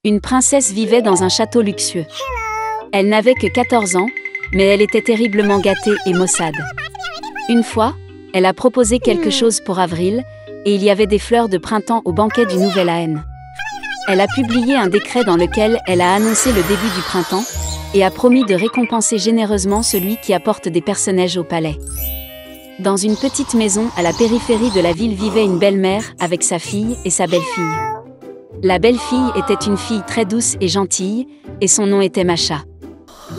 Une princesse vivait dans un château luxueux. Elle n'avait que 14 ans, mais elle était terriblement gâtée et maussade. Une fois, elle a proposé quelque chose pour Avril, et il y avait des fleurs de printemps au banquet du Nouvel Aène. Elle a publié un décret dans lequel elle a annoncé le début du printemps, et a promis de récompenser généreusement celui qui apporte des personnages au palais. Dans une petite maison à la périphérie de la ville vivait une belle-mère avec sa fille et sa belle-fille. La belle-fille était une fille très douce et gentille, et son nom était Masha.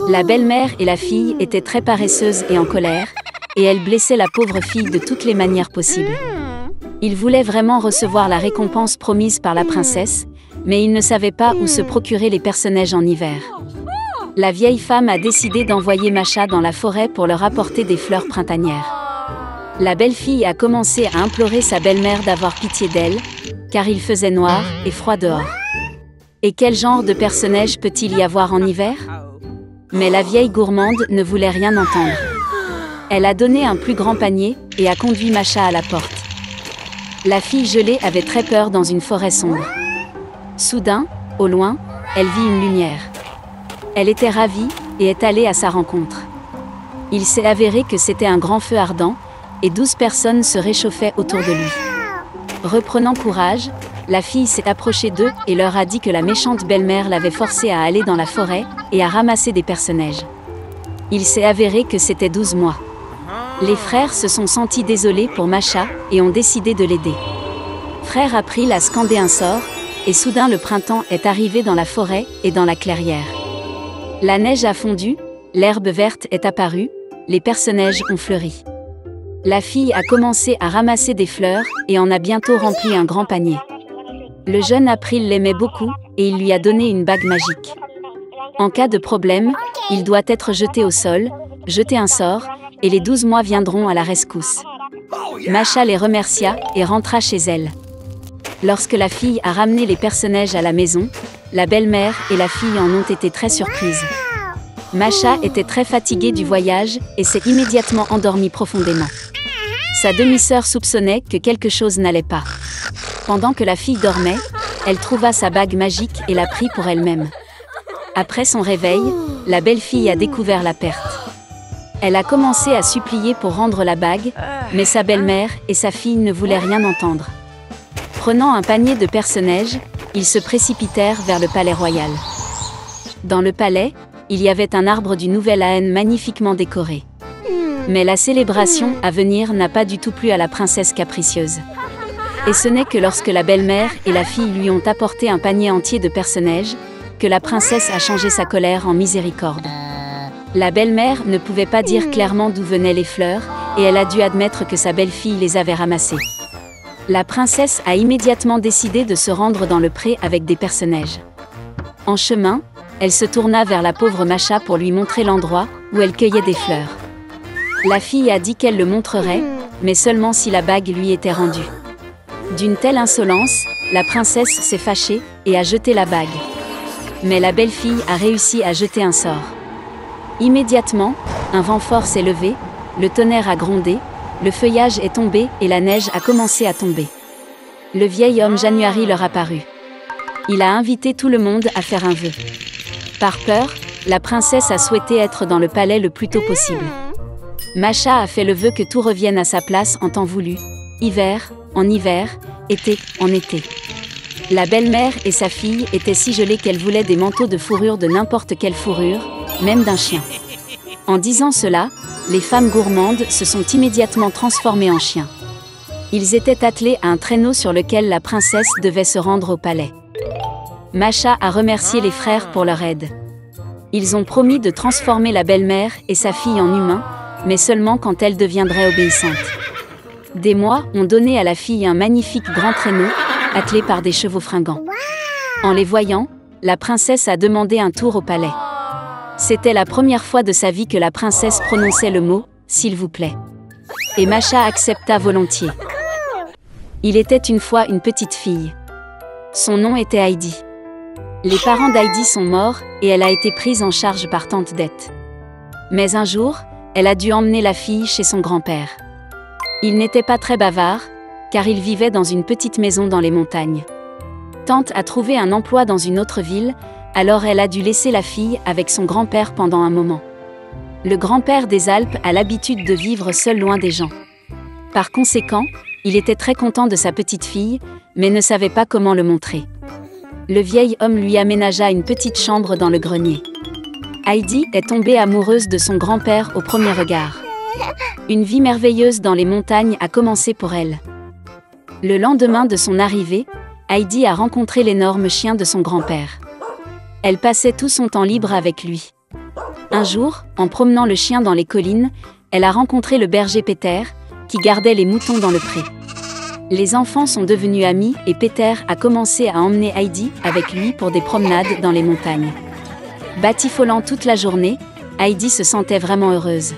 La belle-mère et la fille étaient très paresseuses et en colère, et elles blessaient la pauvre fille de toutes les manières possibles. Ils voulaient vraiment recevoir la récompense promise par la princesse, mais ils ne savaient pas où se procurer les personnages en hiver. La vieille femme a décidé d'envoyer Masha dans la forêt pour leur apporter des fleurs printanières. La belle-fille a commencé à implorer sa belle-mère d'avoir pitié d'elle, car il faisait noir et froid dehors. Et quel genre de personnage peut-il y avoir en hiver? Mais la vieille gourmande ne voulait rien entendre. Elle a donné un plus grand panier et a conduit Masha à la porte. La fille gelée avait très peur dans une forêt sombre. Soudain, au loin, elle vit une lumière. Elle était ravie et est allée à sa rencontre. Il s'est avéré que c'était un grand feu ardent, et 12 personnes se réchauffaient autour de lui. Reprenant courage, la fille s'est approchée d'eux et leur a dit que la méchante belle-mère l'avait forcée à aller dans la forêt et à ramasser des personnages. Il s'est avéré que c'était 12 mois. Les frères se sont sentis désolés pour Masha et ont décidé de l'aider. Frère April a scandé un sort, et soudain le printemps est arrivé dans la forêt et dans la clairière. La neige a fondu, l'herbe verte est apparue, les personnages ont fleuri. La fille a commencé à ramasser des fleurs et en a bientôt rempli un grand panier. Le jeune April l'aimait beaucoup et il lui a donné une bague magique. En cas de problème, il doit être jeté au sol, jeter un sort, et les 12 mois viendront à la rescousse. Masha les remercia et rentra chez elle. Lorsque la fille a ramené les personnages à la maison, la belle-mère et la fille en ont été très surprises. Masha était très fatiguée du voyage et s'est immédiatement endormie profondément. Sa demi-sœur soupçonnait que quelque chose n'allait pas. Pendant que la fille dormait, elle trouva sa bague magique et la prit pour elle-même. Après son réveil, la belle-fille a découvert la perte. Elle a commencé à supplier pour rendre la bague, mais sa belle-mère et sa fille ne voulaient rien entendre. Prenant un panier de personnages, ils se précipitèrent vers le palais royal. Dans le palais, il y avait un arbre du Nouvel Aène magnifiquement décoré. Mais la célébration à venir n'a pas du tout plu à la princesse capricieuse. Et ce n'est que lorsque la belle-mère et la fille lui ont apporté un panier entier de personnages, que la princesse a changé sa colère en miséricorde. La belle-mère ne pouvait pas dire clairement d'où venaient les fleurs, et elle a dû admettre que sa belle-fille les avait ramassées. La princesse a immédiatement décidé de se rendre dans le pré avec des personnages. En chemin, elle se tourna vers la pauvre Masha pour lui montrer l'endroit où elle cueillait des fleurs. La fille a dit qu'elle le montrerait, mais seulement si la bague lui était rendue. D'une telle insolence, la princesse s'est fâchée et a jeté la bague. Mais la belle-fille a réussi à jeter un sort. Immédiatement, un vent fort s'est levé, le tonnerre a grondé, le feuillage est tombé et la neige a commencé à tomber. Le vieil homme January leur apparut. Il a invité tout le monde à faire un vœu. Par peur, la princesse a souhaité être dans le palais le plus tôt possible. Masha a fait le vœu que tout revienne à sa place en temps voulu, hiver, en hiver, été, en été. La belle-mère et sa fille étaient si gelées qu'elles voulaient des manteaux de fourrure de n'importe quelle fourrure, même d'un chien. En disant cela, les femmes gourmandes se sont immédiatement transformées en chiens. Ils étaient attelés à un traîneau sur lequel la princesse devait se rendre au palais. Masha a remercié les frères pour leur aide. Ils ont promis de transformer la belle-mère et sa fille en humains, mais seulement quand elle deviendrait obéissante. Des mois ont donné à la fille un magnifique grand traîneau, attelé par des chevaux fringants. En les voyant, la princesse a demandé un tour au palais. C'était la première fois de sa vie que la princesse prononçait le mot « s'il vous plaît ». Et Masha accepta volontiers. Il était une fois une petite fille. Son nom était Heidi. Les parents d'Heidi sont morts et elle a été prise en charge par tante Dete. Mais un jour, elle a dû emmener la fille chez son grand-père. Il n'était pas très bavard, car il vivait dans une petite maison dans les montagnes. tante a trouvé un emploi dans une autre ville, alors elle a dû laisser la fille avec son grand-père pendant un moment. Le grand-père des Alpes a l'habitude de vivre seul loin des gens. Par conséquent, il était très content de sa petite fille, mais ne savait pas comment le montrer. Le vieil homme lui aménagea une petite chambre dans le grenier. Heidi est tombée amoureuse de son grand-père au premier regard. Une vie merveilleuse dans les montagnes a commencé pour elle. Le lendemain de son arrivée, Heidi a rencontré l'énorme chien de son grand-père. Elle passait tout son temps libre avec lui. Un jour, en promenant le chien dans les collines, elle a rencontré le berger Peter, qui gardait les moutons dans le pré. Les enfants sont devenus amis et Peter a commencé à emmener Heidi avec lui pour des promenades dans les montagnes. Batifolant toute la journée, Heidi se sentait vraiment heureuse.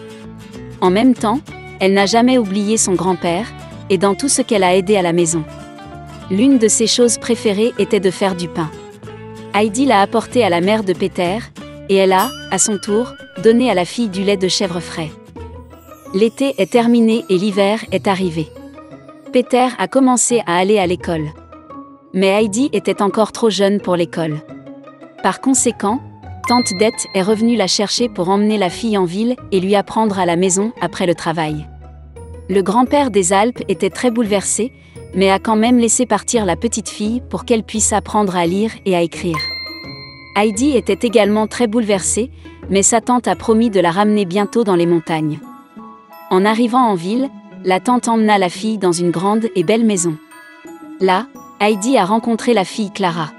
En même temps, elle n'a jamais oublié son grand-père, et dans tout ce qu'elle a aidé à la maison. L'une de ses choses préférées était de faire du pain. Heidi l'a apporté à la mère de Peter, et elle a, à son tour, donné à la fille du lait de chèvre frais. L'été est terminé et l'hiver est arrivé. Peter a commencé à aller à l'école. Mais Heidi était encore trop jeune pour l'école. Par conséquent, tante Dete est revenue la chercher pour emmener la fille en ville et lui apprendre à la maison après le travail. Le grand-père des Alpes était très bouleversé, mais a quand même laissé partir la petite fille pour qu'elle puisse apprendre à lire et à écrire. Heidi était également très bouleversée, mais sa tante a promis de la ramener bientôt dans les montagnes. En arrivant en ville, la tante emmena la fille dans une grande et belle maison. Là, Heidi a rencontré la fille Clara.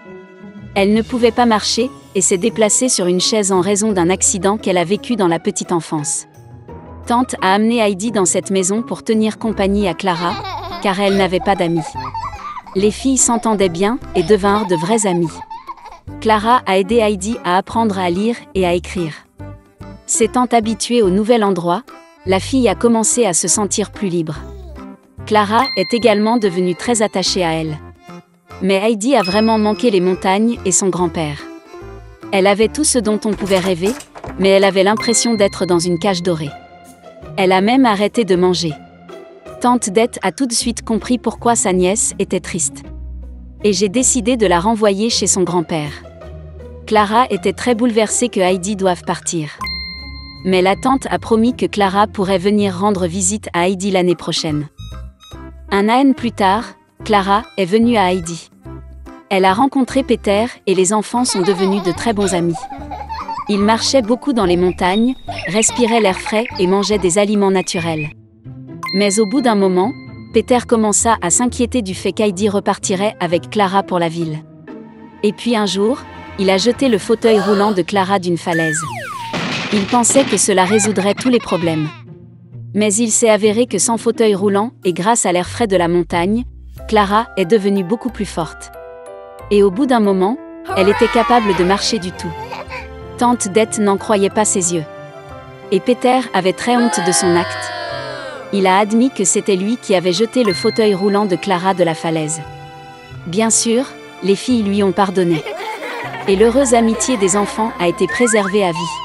Elle ne pouvait pas marcher et s'est déplacée sur une chaise en raison d'un accident qu'elle a vécu dans la petite enfance. Tante a amené Heidi dans cette maison pour tenir compagnie à Clara, car elle n'avait pas d'amis. Les filles s'entendaient bien et devinrent de vraies amies. Clara a aidé Heidi à apprendre à lire et à écrire. S'étant habituée au nouvel endroit, la fille a commencé à se sentir plus libre. Clara est également devenue très attachée à elle. Mais Heidi a vraiment manqué les montagnes et son grand-père. Elle avait tout ce dont on pouvait rêver, mais elle avait l'impression d'être dans une cage dorée. Elle a même arrêté de manger. Tante Dete a tout de suite compris pourquoi sa nièce était triste. Et j'ai décidé de la renvoyer chez son grand-père. Clara était très bouleversée que Heidi doive partir. Mais la tante a promis que Clara pourrait venir rendre visite à Heidi l'année prochaine. Un an plus tard, Clara est venue à Heidi. Elle a rencontré Peter et les enfants sont devenus de très bons amis. Ils marchaient beaucoup dans les montagnes, respiraient l'air frais et mangeaient des aliments naturels. Mais au bout d'un moment, Peter commença à s'inquiéter du fait qu'Heidi repartirait avec Clara pour la ville. Et puis un jour, il a jeté le fauteuil roulant de Clara d'une falaise. Il pensait que cela résoudrait tous les problèmes. Mais il s'est avéré que sans fauteuil roulant et grâce à l'air frais de la montagne, Clara est devenue beaucoup plus forte. Et au bout d'un moment, elle était capable de marcher du tout. Tante Dete n'en croyait pas ses yeux. Et Peter avait très honte de son acte. Il a admis que c'était lui qui avait jeté le fauteuil roulant de Clara de la falaise. Bien sûr, les filles lui ont pardonné. Et l'heureuse amitié des enfants a été préservée à vie.